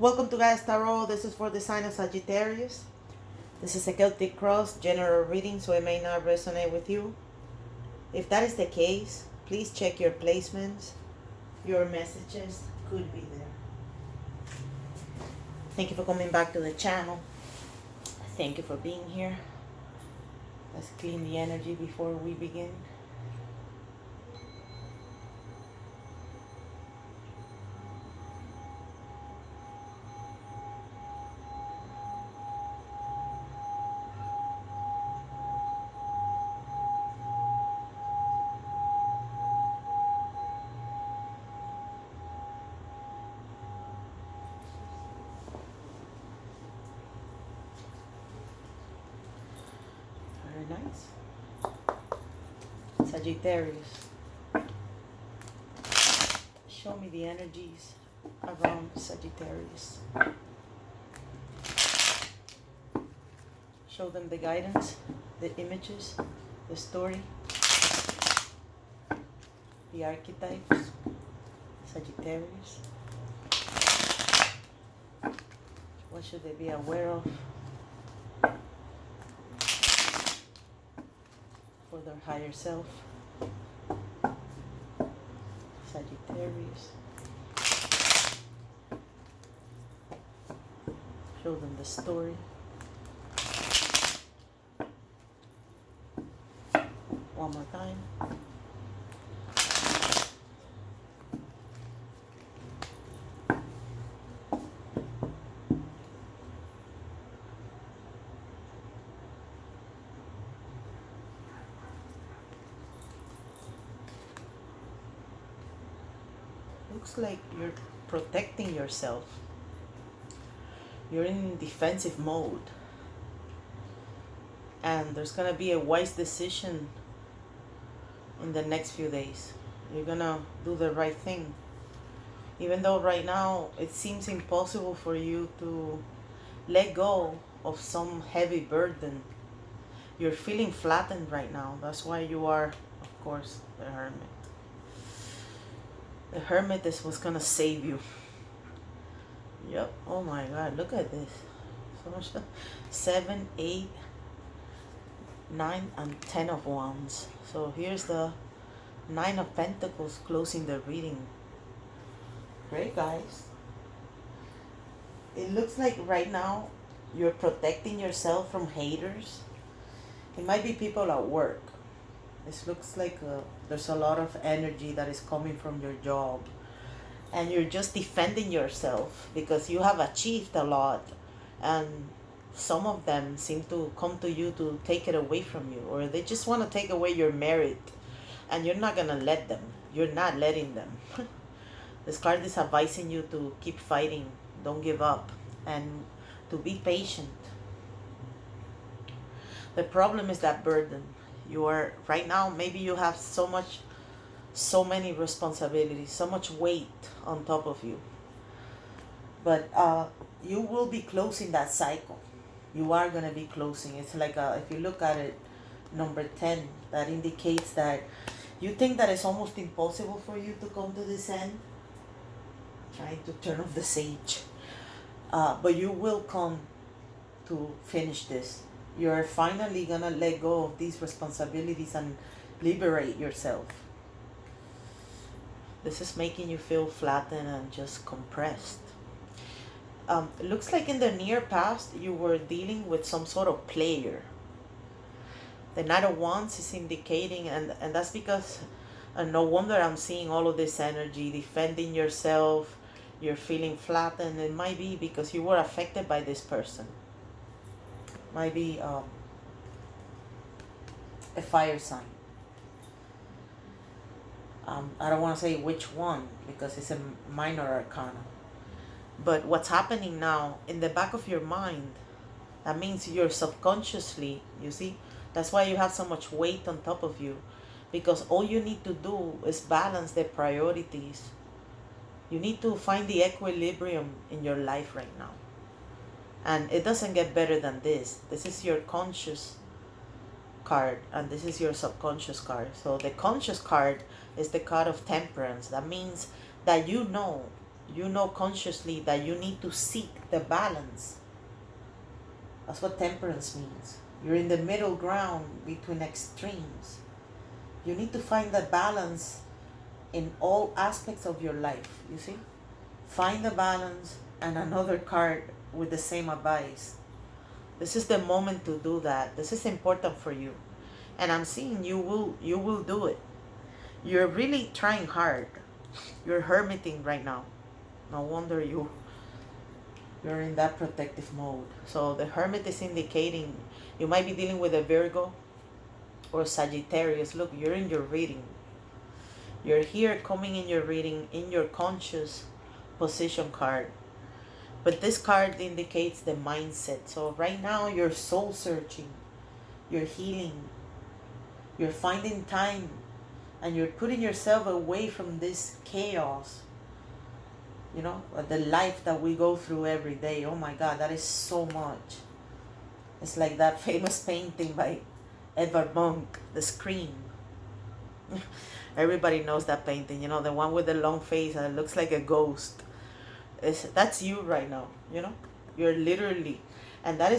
Welcome to Gaia's Tarot. This is for the sign of Sagittarius. This is a Celtic cross general reading, so it may not resonate with you. If that is the case, please check your placements. Your messages could be there. Thank you for coming back to the channel. Thank you for being here. Let's clean the energy before we begin. Very nice. Sagittarius. Show me the energies around Sagittarius. Show them the guidance, the images, the story, the archetypes. Sagittarius. What should they be aware of for their higher self? Sagittarius. Show them the story. One more time. Looks like you're protecting yourself. You're in defensive mode. And there's going to be a wise decision in the next few days. You're going to do the right thing. Even though right now it seems impossible for you to let go of some heavy burden. You're feeling flattened right now. That's why you are, of course, the Hermit. The Hermit is what's going to save you. Yep. Oh my God. Look at this. So much. 7, 8, 9, and 10 of Wands. So here's the 9 of Pentacles closing the reading. Great, guys. It looks like right now you're protecting yourself from haters. It might be people at work. This looks like there's a lot of energy that is coming from your job. And you're just defending yourself because you have achieved a lot. And some of them seem to come to you to take it away from you. Or they just want to take away your merit. And you're not going to let them. You're not letting them. This card is advising you to keep fighting. Don't give up. And to be patient. The problem is that burden. You are, right now, maybe you have so many responsibilities, so much weight on top of you. But you will be closing that cycle. You are going to be closing. It's like, if you look at it, number 10, that indicates that you think that it's almost impossible for you to come to this end. Trying to turn off the sage. But you will come to finish this. You're finally going to let go of these responsibilities and liberate yourself. This is making you feel flattened and just compressed. It looks like in the near past you were dealing with some sort of player. The Knight of Wands is indicating, and that's because no wonder I'm seeing all of this energy, defending yourself. You're feeling flattened. It might be because you were affected by this person. Might be a fire sign. I don't want to say which one because it's a minor arcana. But what's happening now in the back of your mind, that means you're subconsciously, you see, that's why you have so much weight on top of you. Because all you need to do is balance the priorities. You need to find the equilibrium in your life right now. And it doesn't get better than this. This is your conscious card and this is your subconscious card. So the conscious card is the card of temperance. That means that you know You know consciously that you need to seek the balance. That's what temperance means. You're in the middle ground between extremes. You need to find the balance in all aspects of your life, you see? Find the balance. And another card with the same advice. This is the moment to do that. This is important for you. And I'm seeing you will do it. You're really trying hard. You're hermiting right now. No wonder you're in that protective mode. So the hermit is indicating you might be dealing with a Virgo or Sagittarius. Look, you're in your reading. You're here coming in your reading in your conscious position card. But this card indicates the mindset. So right now you're soul searching. You're healing. You're finding time. And you're putting yourself away from this chaos. You know, the life that we go through every day. Oh my God, that is so much. It's like that famous painting by Edvard Munch, The Scream. Everybody knows that painting, you know, the one with the long face that looks like a ghost. That's you right now, you know. You're literally, and that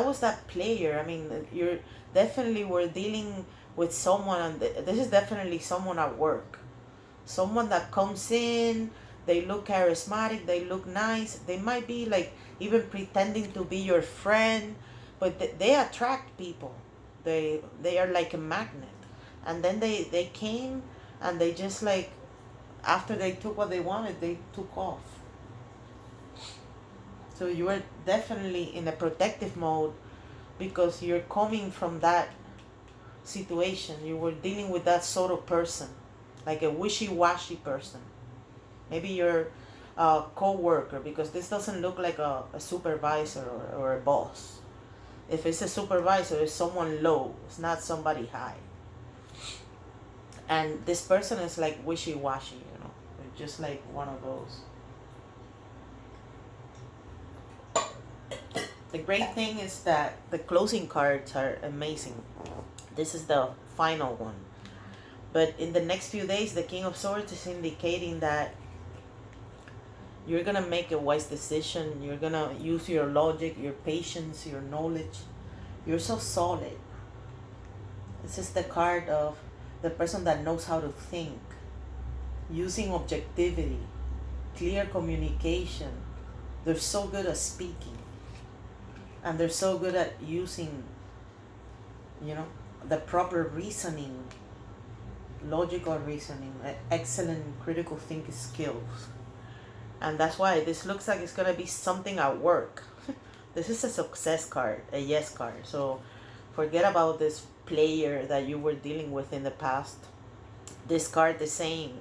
was that player. I mean, you're definitely were dealing with someone, and this is definitely someone at work. Someone that comes in, they look charismatic, they look nice, they might be like even pretending to be your friend, but they attract people. They are like a magnet. And then they came and they just like, after they took what they wanted, they took off. So you are definitely in a protective mode because you're coming from that situation. You were dealing with that sort of person, like a wishy-washy person. Maybe you're a co-worker, because this doesn't look like a supervisor or a boss. If it's a supervisor, it's someone low. It's not somebody high. And this person is like wishy-washy, you know. They're just like one of those. The great thing is that the closing cards are amazing. This is the final one. But in the next few days, the King of Swords is indicating that you're going to make a wise decision. You're going to use your logic, your patience, your knowledge. You're so solid. This is the card of the person that knows how to think, using objectivity, clear communication. They're so good at speaking. And they're so good at using, you know, the proper reasoning, logical reasoning, excellent critical thinking skills. And that's why this looks like it's going to be something at work. This is a success card, a yes card. So forget about this player that you were dealing with in the past. This card is saying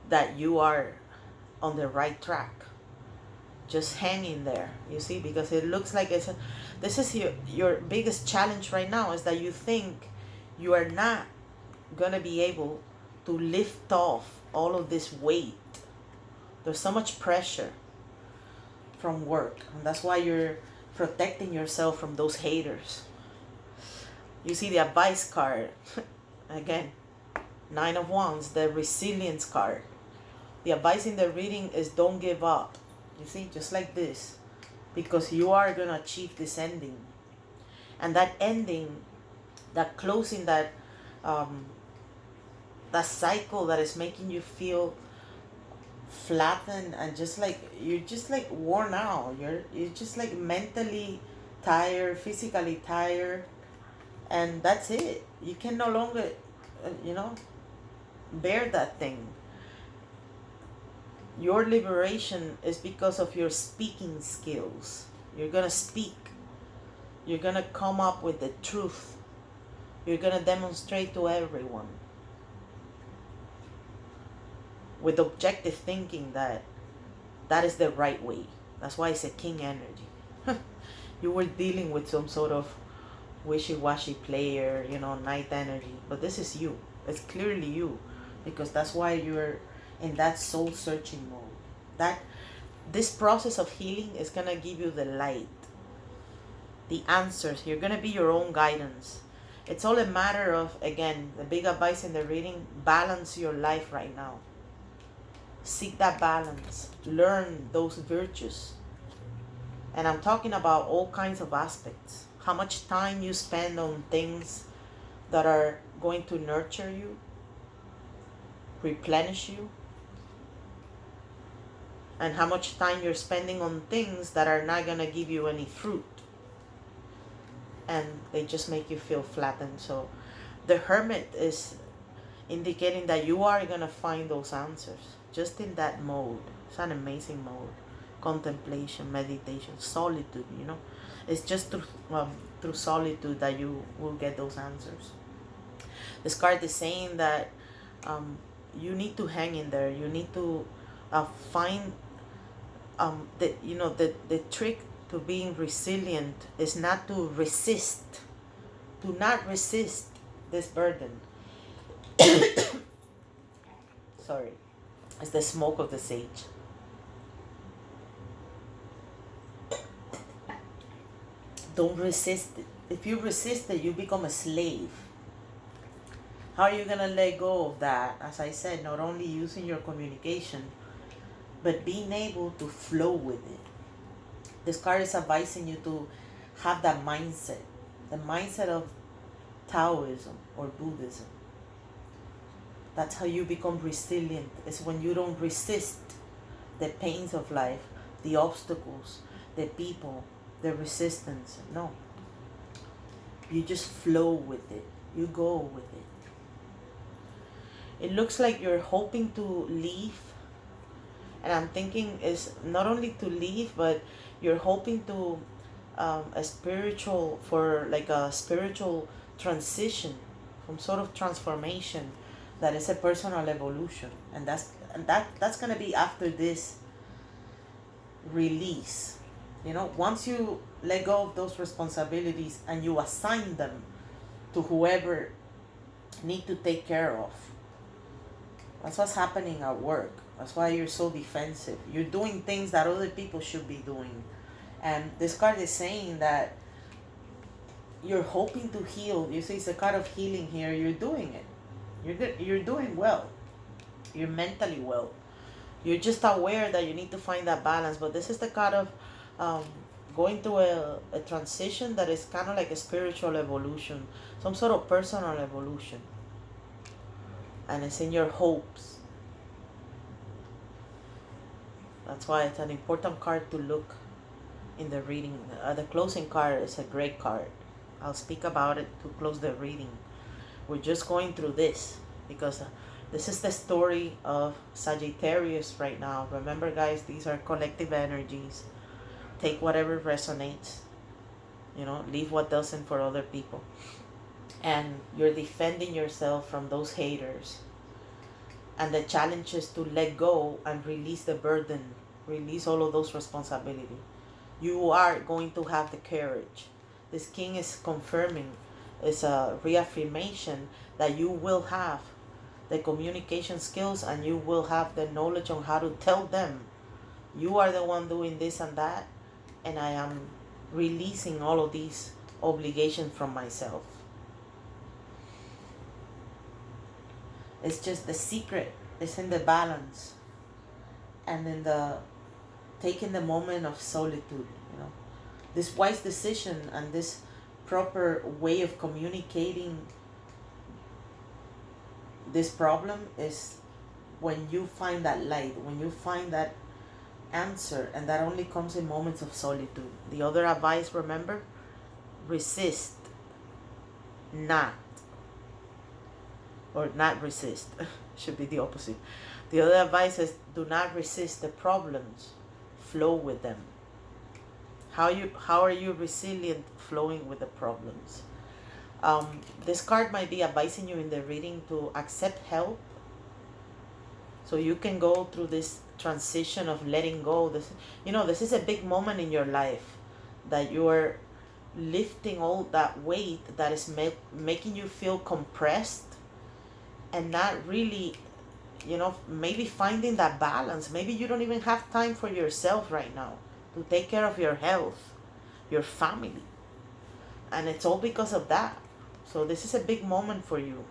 that you are on the right track. Just hang in there, you see, because it looks like this is your biggest challenge right now, is that you think you are not gonna be able to lift off all of this weight. There's so much pressure from work, and that's why you're protecting yourself from those haters. You see the advice card again, 9 of Wands, the resilience card. The advice in the reading is don't give up. You see, just like this, because you are going to achieve this ending. And that ending, that closing, that cycle that is making you feel flattened and just like, you're just like worn out. You're just like mentally tired, physically tired. And that's it. You can no longer, you know, bear that thing. Your liberation is because of your speaking skills. You're going to speak. You're going to come up with the truth. You're going to demonstrate to everyone with objective thinking that that is the right way. That's why it's a king energy. You were dealing with some sort of wishy-washy player, you know, night energy. But this is you. It's clearly you. Because that's why you're in that soul searching mode. This process of healing is going to give you the light, the answers. You're going to be your own guidance. It's all a matter of, again, the big advice in the reading, balance your life right now. Seek that balance. Learn those virtues. And I'm talking about all kinds of aspects. How much time you spend on things that are going to nurture you, replenish you, and how much time you're spending on things that are not going to give you any fruit and they just make you feel flattened. So the hermit is indicating that you are going to find those answers just in that mode. It's an amazing mode. Contemplation, meditation, solitude, you know. It's just through solitude that you will get those answers. This card is saying that you need to hang in there. You need to find the trick to being resilient is not to resist. Do not resist this burden. Sorry, it's the smoke of the sage. Don't resist it. If you resist it, you become a slave. How are you going to let go of that? As I said, not only using your communication, but being able to flow with it. This card is advising you to have that mindset, the mindset of Taoism or Buddhism. That's how you become resilient. It's when you don't resist the pains of life, the obstacles, the people, the resistance. No. You just flow with it. You go with it. It looks like you're hoping to leave. And I'm thinking is not only to leave, but you're hoping to a spiritual transition, some sort of transformation that is a personal evolution. And that's gonna be after this release. You know, once you let go of those responsibilities and you assign them to whoever need to take care of. That's what's happening at work. That's why you're so defensive. You're doing things that other people should be doing. And this card is saying that you're hoping to heal. You see, it's a card of healing here. You're doing it. You're good. You're doing well. You're mentally well. You're just aware that you need to find that balance. But this is the card of going through a transition that is kind of like a spiritual evolution. Some sort of personal evolution. And it's in your hopes. That's why it's an important card to look in the reading. The closing card is a great card. I'll speak about it to close the reading. We're just going through this because this is the story of Sagittarius right now. Remember, guys, these are collective energies. Take whatever resonates. You know, leave what doesn't for other people. And you're defending yourself from those haters. And the challenge is to let go and release the burden. Release all of those responsibilities. You are going to have the courage. This king is confirming, it's a reaffirmation that you will have the communication skills and you will have the knowledge on how to tell them, you are the one doing this and that, and I am releasing all of these obligations from myself. It's just the secret is in the balance and in the taking the moment of solitude, you know. This wise decision and this proper way of communicating this problem is when you find that light, when you find that answer, and that only comes in moments of solitude. The other advice, remember, resist, not resist. Should be the opposite. The other advice is do not resist the problems, flow with them. How are you resilient flowing with the problems? This card might be advising you in the reading to accept help, so you can go through this transition of letting go. This is a big moment in your life that you are lifting all that weight that is making you feel compressed and not really, maybe finding that balance. Maybe you don't even have time for yourself right now to take care of your health, your family. And it's all because of that. So this is a big moment for you.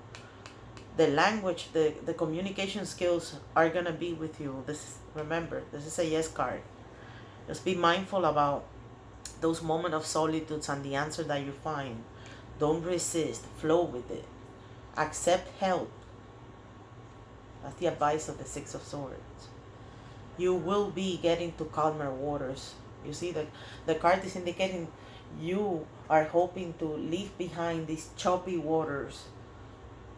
The language, the communication skills are going to be with you. Remember, this is a yes card. Just be mindful about those moments of solitude and the answer that you find. Don't resist. Flow with it. Accept help. That's the advice of the Six of Swords. You will be getting to calmer waters. You see, the card is indicating you are hoping to leave behind these choppy waters,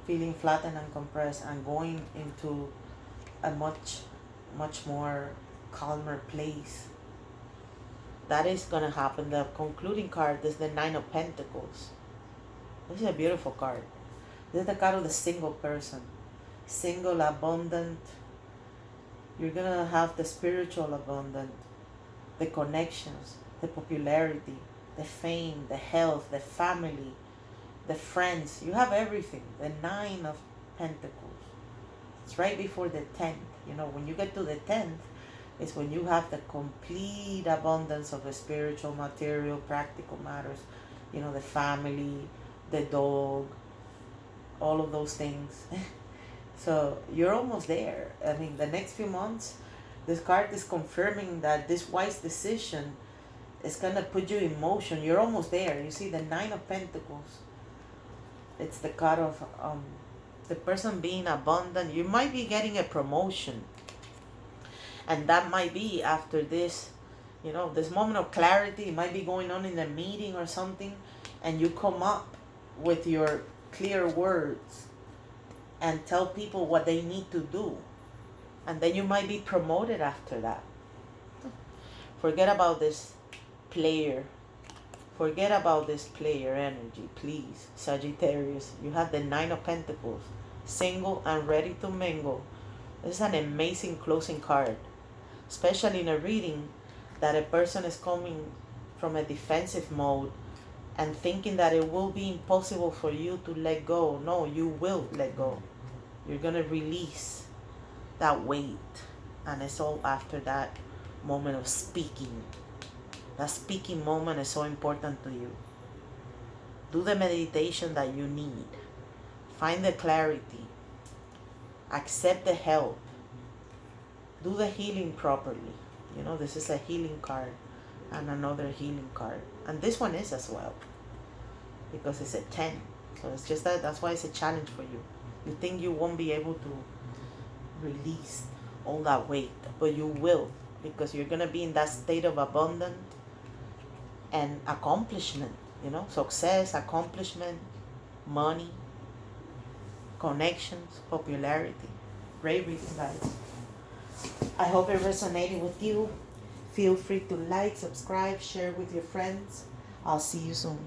feeling flattened and compressed, and going into a much more calmer place. That is going to happen. The concluding card is the Nine of Pentacles. This is a beautiful card. This is the card of the single person. Single, abundant. You're going to have the spiritual abundant, the connections, the popularity, the fame, the health, the family, the friends. You have everything. The Nine of Pentacles. It's right before the 10th. You know, when you get to the 10th, it's when you have the complete abundance of the spiritual, material, practical matters. You know, the family, the dog, all of those things. So you're almost there. I mean, the next few months, this card is confirming that this wise decision is going to put you in motion. You're almost there. You see, the Nine of Pentacles. It's the card of the person being abundant. You might be getting a promotion. And that might be after this, you know, this moment of clarity. It might be going on in a meeting or something. And you come up with your clear words and tell people what they need to do. And then you might be promoted after that. Forget about this player. Forget about this player energy, please. Sagittarius, you have the Nine of Pentacles. Single and ready to mingle. This is an amazing closing card. Especially in a reading that a person is coming from a defensive mode and thinking that it will be impossible for you to let go. No, you will let go. You're going to release that weight. And it's all after that moment of speaking. That speaking moment is so important to you. Do the meditation that you need. Find the clarity. Accept the help. Do the healing properly. You know, this is a healing card and another healing card. And this one is as well. Because it's a 10. So it's just that's why it's a challenge for you. You think you won't be able to release all that weight, but you will, because you're going to be in that state of abundance and accomplishment, you know, success, accomplishment, money, connections, popularity. Great reading, guys. I hope it resonated with you. Feel free to like, subscribe, share with your friends. I'll see you soon.